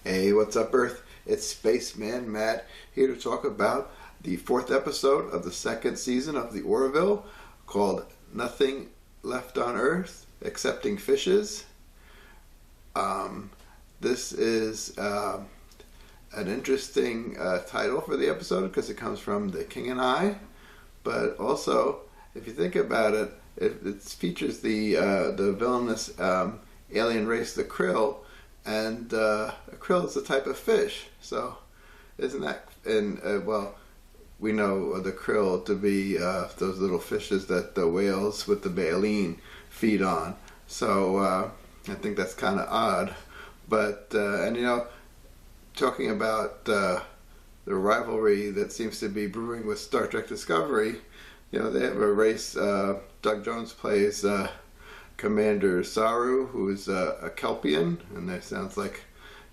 Hey, what's up, Earth? It's Spaceman Matt here to talk about the fourth episode of the second season of the Orville called Nothing Left on Earth, Excepting Fishes. This is an interesting title for the episode because it comes from The King and I, but also, if you think about it, it features the villainous alien race, the krill, and a krill is a type of fish. So, isn't that? And well, we know the krill to be those little fishes that the whales with the baleen feed on. So I think that's kind of odd. But and talking about the rivalry that seems to be brewing with Star Trek Discovery, they have a race. Doug Jones plays Commander Saru, who's a Kelpian, and that sounds like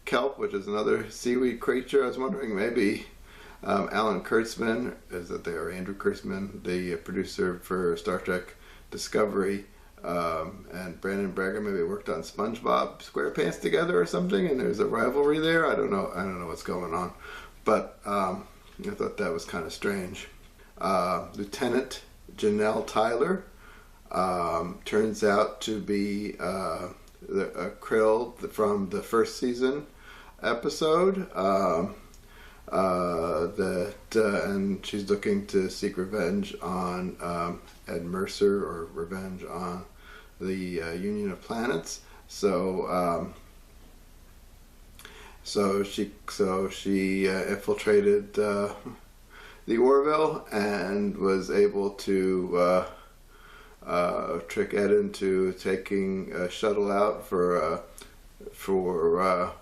kelp, which is another seaweed creature. I was wondering maybe Alan Kurtzman, Andrew Kurtzman, the producer for Star Trek Discovery, and Brandon Braga maybe worked on SpongeBob SquarePants together or something, and there's a rivalry there. I don't know what's going on, but I thought that was kind of strange. Lieutenant Janelle Tyler turns out to be a krill from the first season episode, and she's looking to seek revenge on Ed Mercer, or revenge on the Union of Planets. So she infiltrated the Orville and was able to trick Ed into taking a shuttle out for a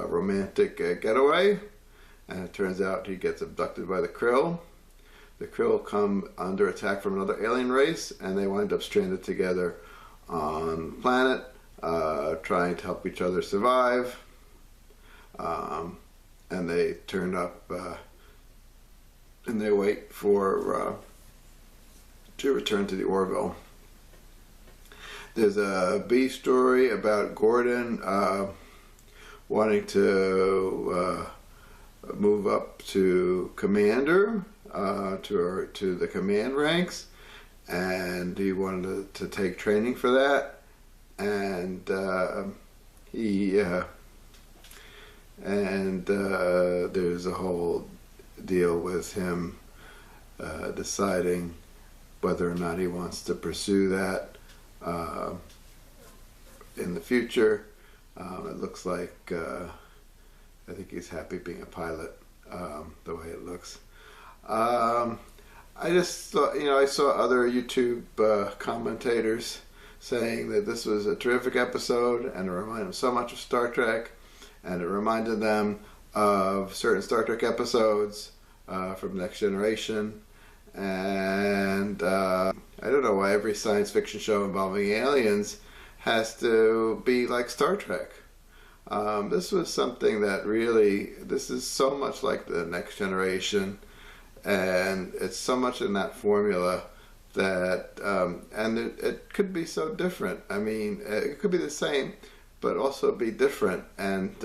romantic getaway, and it turns out he gets abducted by the krill. The krill come under attack from another alien race, and they wind up stranded together on the planet, trying to help each other survive. And they turn up and they wait for to return to the Orville. There's a B story about Gordon wanting to move up to commander, to the command ranks, and he wanted to take training for that, and there's a whole deal with him deciding whether or not he wants to pursue that in the future. It looks like I think he's happy being a pilot, the way it looks. I just thought, I saw other YouTube commentators saying that this was a terrific episode and it reminded them so much of Star Trek, and it reminded them of certain Star Trek episodes from Next Generation. And I don't know why every science fiction show involving aliens has to be like Star Trek. This was something that really, this is so much like the Next Generation, and it's so much in that formula that, and it could be so different. I mean, it could be the same, but also be different. And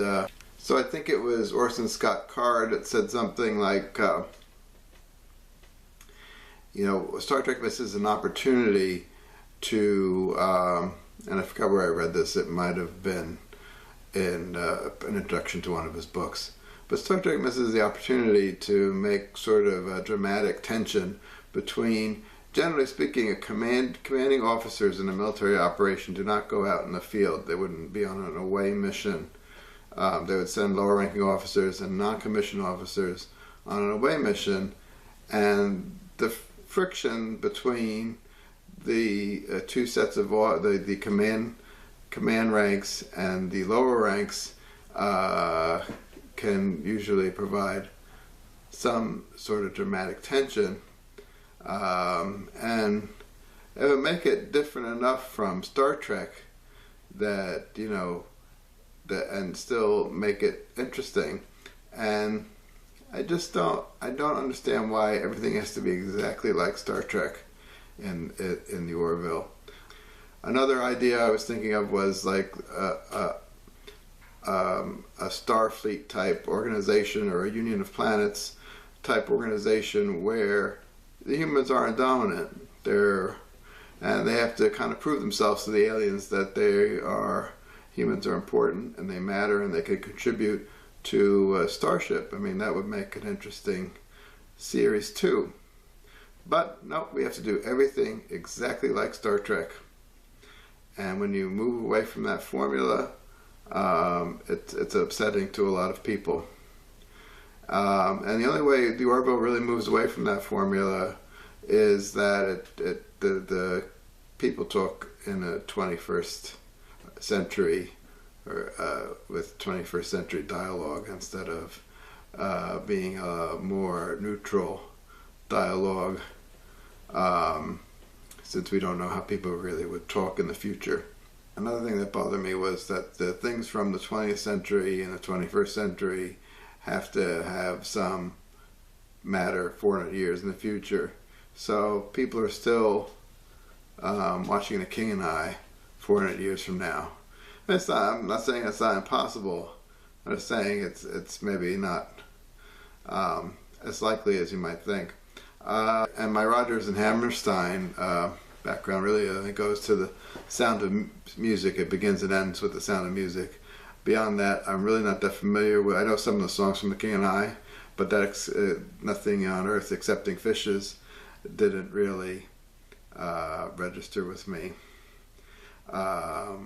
so I think it was Orson Scott Card that said something like, Star Trek misses an opportunity to, and I forgot where I read this, it might have been in an introduction to one of his books, but Star Trek misses the opportunity to make sort of a dramatic tension between, generally speaking, commanding officers in a military operation do not go out in the field. They wouldn't be on an away mission. They would send lower ranking officers and non-commissioned officers on an away mission, and the friction between the two sets of the command ranks and the lower ranks can usually provide some sort of dramatic tension, and it would make it different enough from Star Trek that and still make it interesting. And I don't understand why everything has to be exactly like Star Trek in the Orville. Another idea I was thinking of was like a Starfleet type organization or a Union of Planets type organization where the humans aren't dominant. And they have to kind of prove themselves to the aliens that humans are important and they matter and they could contribute to Starship. I mean, that would make an interesting series too. But no, we have to do everything exactly like Star Trek. And when you move away from that formula, it's upsetting to a lot of people. And the only way the Orville really moves away from that formula is that the people talk in a 21st century or with 21st century dialogue instead of being a more neutral dialogue, since we don't know how people really would talk in the future. Another thing that bothered me was that the things from the 20th century and the 21st century have to have some matter 400 years in the future. So people are still watching The King and I 400 years from now. I'm not saying it's not impossible. I'm just saying it's maybe not as likely as you might think. And my Rodgers and Hammerstein background really I think goes to the Sound of Music. It begins and ends with The Sound of Music. Beyond that, I'm really not that familiar with. I know some of the songs from The King and I, but that's Nothing on Earth Excepting Fishes didn't really register with me. The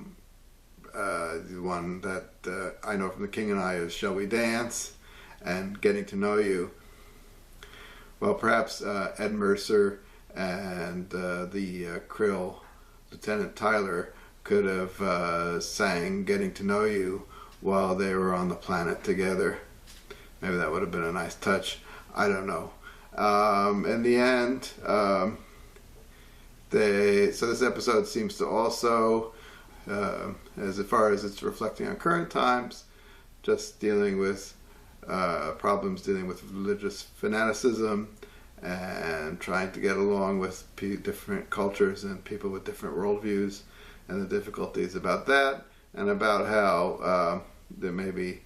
one that I know from The King and I is Shall We Dance and Getting to Know You. Well, perhaps Ed Mercer and the Krill, Lieutenant Tyler, could have sang Getting to Know You while they were on the planet together. Maybe that would have been a nice touch. I don't know. In the end, so this episode seems to also, as far as it's reflecting on current times, just dealing with problems dealing with religious fanaticism and trying to get along with different cultures and people with different worldviews, and the difficulties about that, and about how there may be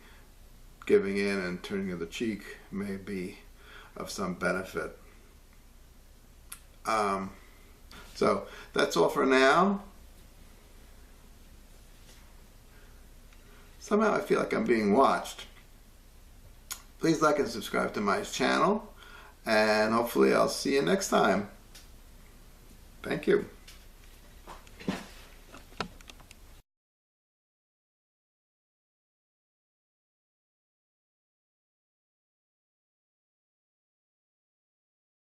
giving in and turning of the cheek may be of some benefit. So that's all for now. Somehow I feel like I'm being watched. Please like and subscribe to my channel, and hopefully I'll see you next time. Thank you.